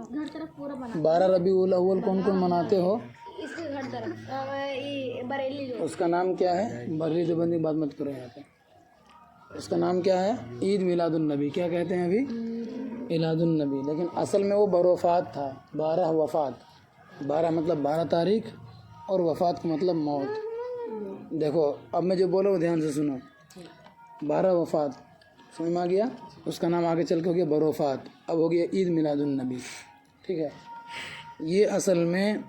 घर तरफ पूरा बना 12 रबीउल अव्वल कौन कौन मनाते हो? इसके घर तरफ ये बरेली जो उसका नाम क्या है? बर्री देवबंदी की बात मत करो यहाँ पे। उसका नाम क्या है? ईद मिलादुन नबी। क्या कहते हैं अभी? मिलादुन नबी। लेकिन असल में वो बरवफ़ात था। 12 वफ़ात, 12 मतलब 12 तारीख, और वफ़ात का मतलब मौत। देखो अब मैं जो बोल रहा हूँ ध्यान से सुनो। 12 वफ़ात समझ में आ गया। उसका नाम आगे चल के हो गया बरवफ़ात, अब हो गया ईद मिलादुन नबी। ठीक है। ये असल में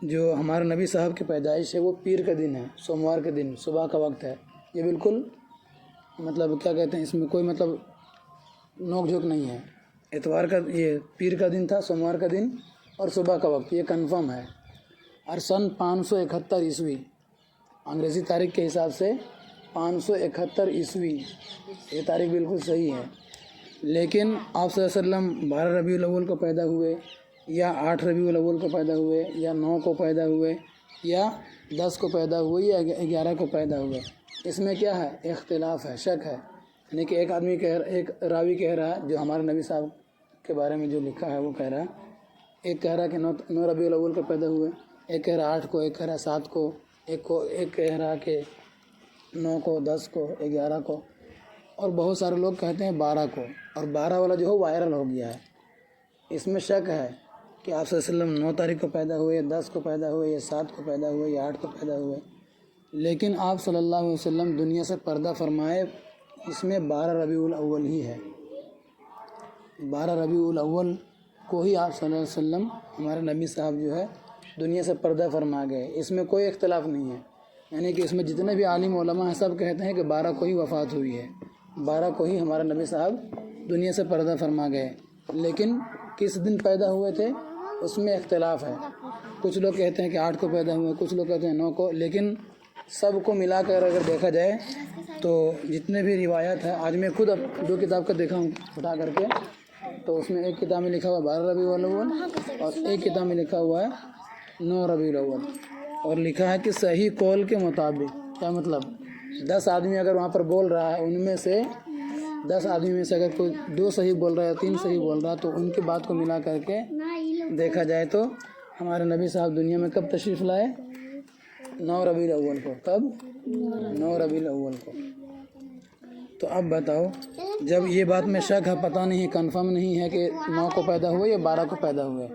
जो हमारे नबी साहब की पैदाइश है वो पीर का दिन है, सोमवार के दिन सुबह का वक्त है। ये बिल्कुल मतलब क्या कहते हैं, इसमें कोई मतलब नोक झोंक नहीं है। इतवार का, ये पीर का दिन था, सोमवार का दिन और सुबह का वक्त, ये कंफर्म है। और सन 571 ईस्वी, अंग्रेज़ी तारीख के हिसाब से 571 ईस्वी, ये तारीख बिल्कुल सही है। लेकिन आप सल्लल्लाहु अलैहि वसल्लम 12 रबीउल अव्वल को पैदा हुए, या 8 रबीउल अव्वल को पैदा हुए, या 9 को पैदा हुए, या 10 को पैदा हुए, या 11 को पैदा हुए, इसमें क्या है? इख्तिलाफ है, शक है। यानी कि एक आदमी एक रावी कह रहा है, जो हमारे नबी साहब के बारे में जो लिखा है वो कह रहा है, एक कह रहा है कि 9 रबीउल अव्वल को पैदा हुए, एक कह रहा है 8 को, एक कह रहा है 7 को, एक कह रहा है कि 9 को, 10 को, 11 को, और बहुत सारे लोग कहते हैं 12 को। और 12 वाला जो है वायरल हो गया है। इसमें शक है कि आप सल्लल्लाहु अलैहि वसल्लम 9 तारीख को पैदा हुए, 10 को पैदा हुए, या 7 को पैदा हुए, या 8 को पैदा हुए। लेकिन आप सल्लल्लाहु अलैहि वसल्लम दुनिया से पर्दा फरमाए, इसमें 12 रबीउल अव्वल ही है। 12 रबीउल अव्वल को ही आप सल्लल्लाहु अलैहि वसल्लम, हमारे नबी साहब जो है दुनिया से पर्दा फरमा गए। इसमें कोई इख्तिलाफ नहीं है। यानी कि इसमें जितने भी आलिम उलमा हैं सब कहते हैं कि 12 को ही वफ़ात हुई है, 12 को ही हमारे नबी साहब दुनिया से पर्दा फरमा गए। लेकिन किस दिन पैदा हुए थे उसमें इख्तिलाफ है। कुछ लोग कहते हैं कि 8 को पैदा हुए, कुछ लोग कहते हैं 9 को। लेकिन सब को मिलाकर अगर देखा जाए तो जितने भी रिवायत है, आज मैं खुद अब 2 किताब का देखा हूँ उठा करके, तो उसमें एक किताब में लिखा हुआ 12 रबीउल अव्वल, और एक किताब में लिखा हुआ है 9 रबीउल अव्वल, और लिखा है कि सही कौल के मुताबिक। क्या मतलब? 10 आदमी अगर वहाँ पर बोल रहा है, उनमें से 10 आदमी में से अगर कोई 2 सही बोल रहा है, 3 सही बोल रहा है, तो उनकी बात को मिला करके देखा जाए तो हमारे नबी साहब दुनिया में कब तशरीफ़ लाए? 9 रबीउल अव्वल को। कब? 9 रबीउल अव्वल को। तो अब बताओ, जब ये बात में शक है, पता नहीं, कंफर्म नहीं है कि 9 को पैदा हुए या 12 को पैदा हुए,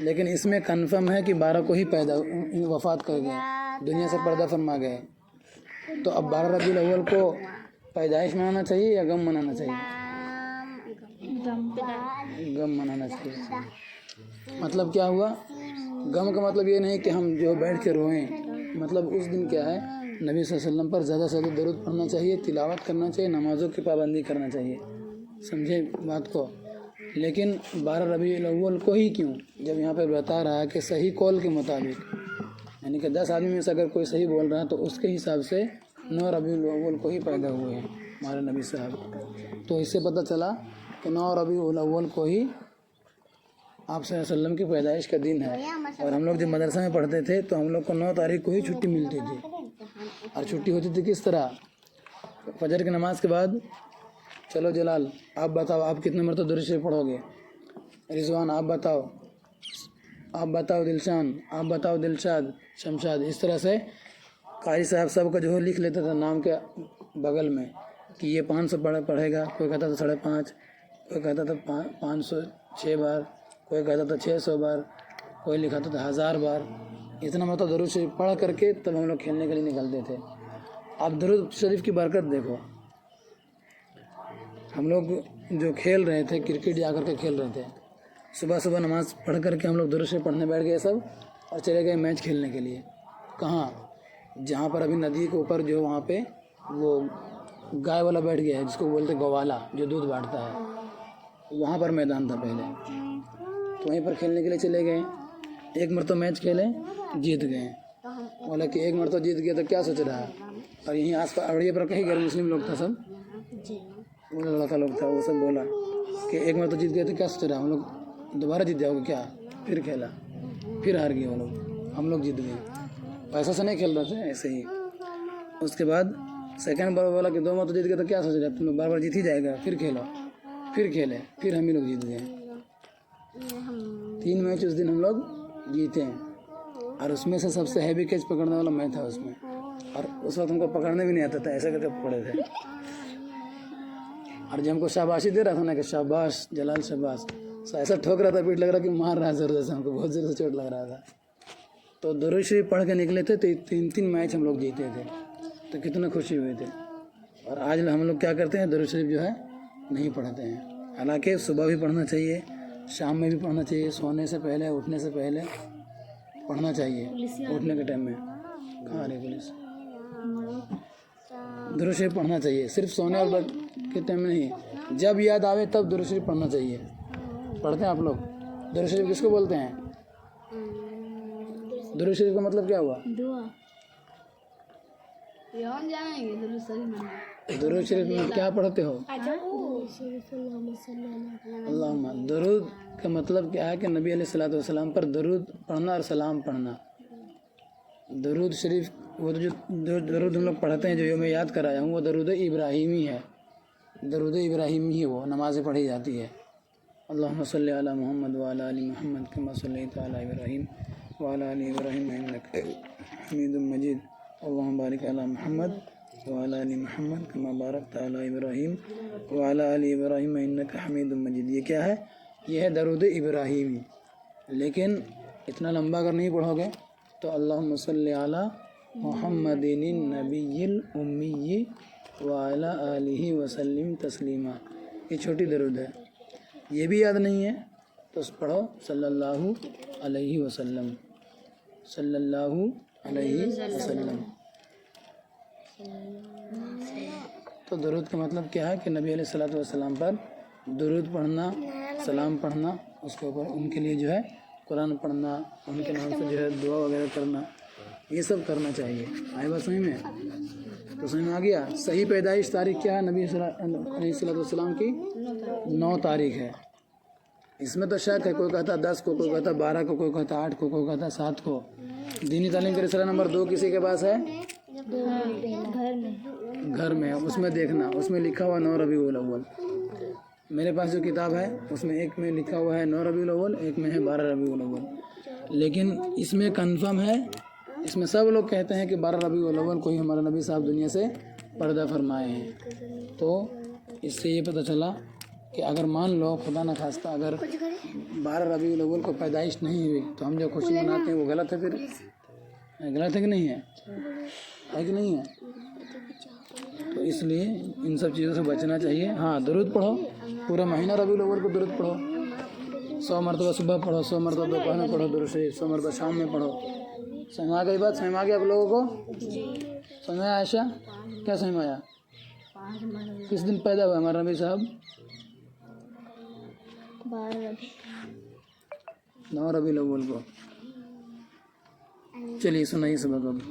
लेकिन इसमें कंफर्म है कि 12 को ही पैदा वफ़ात कर गए, दुनिया से पर्दा फरमा गए। तो अब 12 रबीउल अव्वल को पैदाइश मनाना चाहिए या गम मनाना चाहिए? गम मनाना चाहिए। मतलब क्या हुआ? गम का मतलब ये नहीं कि हम जो बैठ के रोएं। मतलब उस दिन क्या है, नबी सल्लल्लाहु अलैहि वसल्लम पर ज़्यादा से ज़्यादा दरूद पढ़ना चाहिए, तिलावत करना चाहिए, नमाज़ों की पाबंदी करना चाहिए। समझे बात को? लेकिन 12 रबीउल अव्वल को ही क्यों, जब यहाँ पर बता रहा है कि सही कौल के मुताबिक, यानी कि 10 आदमी में से अगर कोई सही बोल रहा है तो उसके हिसाब से 9 रबीउल अव्वल को ही पैदा हुए हैं हमारे नबी साहब। तो इससे पता चला कि 9 रबीउल अव्वल को ही आप सल्लल्लाहु अलैहि वसल्लम की पैदाइश का दिन है। और हम लोग जब मदरसा में पढ़ते थे तो हम लोग को 9 तारीख को ही छुट्टी मिलती थी। और छुट्टी होती थी किस तरह? फजर की नमाज के बाद, चलो जलाल आप बताओ आप कितने मरतबा दुरूद शरीफ पढ़ोगे, रिजवान आप बताओ दिलशान आप बताओ, दिलशाद, शमशाद, इस तरह से कारी साहब सब का जो है लिख लेता था नाम के बगल में कि ये 500 पढ़ेगा। कोई कहता था 550, कोई कहता था 506 बार, कोई कहता था 600 बार, कोई लिखाता था 1000 बार। इतना मतलब दरूद शरीफ पढ़ करके तब हम लोग खेलने के लिए निकलते थे। अब दरूद शरीफ की बरकत देखो, हम लोग जो खेल रहे थे, क्रिकेट जा कर के खेल रहे थे, सुबह सुबह नमाज़ पढ़ करके हम लोग दरूद शरीफ पढ़ने बैठ गए सब, और चले गए मैच खेलने के लिए। कहाँ? जहाँ पर अभी नदी के ऊपर जो वहाँ पे वो गाय वाला बैठ गया है, जिसको बोलते गौवाला, जो दूध बांटता है, वहाँ पर मैदान था पहले, तो वहीं पर खेलने के लिए चले गए। एक मरतबा मैच खेले, जीत गए। बोला कि एक मरतबा जीत गया तो क्या सोच रहा है। और यहीं आस पास अड़िए पर कहीं गैर मुस्लिम लोग था, सब वो लड़का लोग था, वो सब बोला कि एक मरतबा जीत गया तो क्या सोच रहा है, हम लोग दोबारा जीत जाओगे क्या? फिर खेला, फिर हार गए वो लोग, हम लोग जीत गए। पैसा से नहीं खेल रहे थे, ऐसे ही। उसके बाद सेकंड बार बोला कि 2 मरतबा जीत गए तो क्या सोच रहे, तुम लोग बार बार जीत ही जाएगा, फिर खेलो, फिर खेले, फिर हम ही लोग जीत गए। 3 मैच उस दिन हम लोग जीते हैं, और उसमें से सबसे हैवी कैच पकड़ने वाला मैं था उसमें, और उस वक्त हमको पकड़ने भी नहीं आता था, ऐसा करके पकड़े थे। और जब हमको शाबाशी दे रहा था ना कि शाबाश जलाल शाबाश, तो ऐसा ठोक रहा था, पीठ लग रहा कि मार रहा है ज़ोर से, हमको बहुत ज़ोर से चोट लग रहा था। तो दुरूद शरीफ पढ़ के निकले थे तो 3 मैच हम लोग जीते थे, तो कितना खुशी हुए थे। और आज हम लोग क्या करते हैं, दुरूद शरीफ जो है नहीं पढ़ते हैं। हालांकि सुबह भी पढ़ना चाहिए, शाम में भी पढ़ना चाहिए, सोने से पहले उठने से पहले पढ़ना चाहिए, उठने के टाइम में। कहाँ रही पुलिस? दुरूद शरीफ पढ़ना चाहिए, सिर्फ सोने और के टाइम में नहीं, जब याद आवे तब दुरूद शरीफ पढ़ना चाहिए। पढ़ते हैं आप लोग? दुरूद शरीफ किसको बोलते हैं? दुरूद शरीफ का मतलब क्या हुआ? दुआ। याद जाएंगे दुरूद शरीफ। दुरूद शरीफ में क्या पढ़ते हो? अल्लाहुम्मा। दुरूद का मतलब क्या है कि नबी अलैहिस्सलातु वस्सलाम पर दुरूद पढ़ना और सलाम पढ़ना। दुरूद शरीफ वो जो दरूद हम लोग पढ़ते हैं, जो मैं याद कराया हूँ, वो दरूद इब्राहिमी है। दरूद इब्राहिमी ही वो नमाज़ें पढ़ी जाती है। अल्लाहुम्मा सल्लि अला मुहम्मद व अला आलि मुहम्मद कमा सल्लैता अला इब्राहीम व अला आलि इब्राहीम इन्नका हमीदुम मजीद। अल्लाहुम्मा बारिक अला मुहम्मद व अला आलि मुहम्मद कमा बारकता अला इब्राहीम व अला आलि इब्राहीम इन्नका हमीदुम मजीद। ये क्या है? ये है दरूद इब्राहिमी। लेकिन इतना लंबा अगर नहीं पढ़ोगे तो अल्लाहुम्मा सल्लि अला मुहम्मदिन नबिय्यिल उम्मी व अला आलिहि व सल्लिम तस्लीमा, ये छोटी दरूद है। ये भी याद नहीं है तो पढ़ो सल्लल्लाहु अलैहि वसल्लम, सल्लल्लाहु अलैहि वसल्लम। तो दरूद का मतलब क्या है कि नबी अलैहिस्सलातु वस्सलाम पर दरूद पढ़ना, सलाम पढ़ना, उसके ऊपर उनके लिए जो है कुरान पढ़ना, उनके नाम से जो है दुआ वगैरह करना, ये सब करना चाहिए। आई बात समझ में? तो समझ में आ गया? सही पैदाइश तारीख क्या है नबी अलैहिस्सलातु वस्सलाम की? 9 तारीख है। इसमें तो शक है, कोई कहता 10 को, कोई कहता 12 को, कोई कहता 8 को, कोई कहता 7 को। दीनी तालीम का रिसाला नंबर 2 किसी के पास है? घर में है, उसमें देखना, उसमें लिखा हुआ 9 रबीउल अव्वल। मेरे पास जो किताब है उसमें एक में लिखा हुआ है 9 रबीउल अव्वल, एक में है 12 रबीउल अव्वल। लेकिन इसमें कंफर्म है, इसमें सब लोग कहते हैं कि 12 रबीउल अव्वल को ही हमारा नबी साहब दुनिया से पर्दा फरमाए हैं। तो इससे ये पता चला कि अगर मान लो खुदा न खास्ता अगर 12 रबीउल अव्वल को पैदाइश नहीं हुई तो हम जो खुशी मनाते हैं वो गलत है। फिर गलत है कि नहीं है? है कि नहीं है? तो इसलिए इन सब चीज़ों से बचना चाहिए। हाँ, दरूद पढ़ो, पूरा महीना रबीउल अव्वल को दरूद पढ़ो। 100 मरतबा सुबह पढ़ो, 100 मरतबा दोपहर में पढ़ो दुरूद शरीफ, 100 मरतबा शाम में पढ़ो। समझ आ गई बात? समझ आ गया आप लोगों को? समझ आया आयशा? क्या समझ आया? किस दिन पैदा हुआ हमारा नबी साहब? 9 रबीउल अव्वल को। चलिए सुनाइए सबक अब।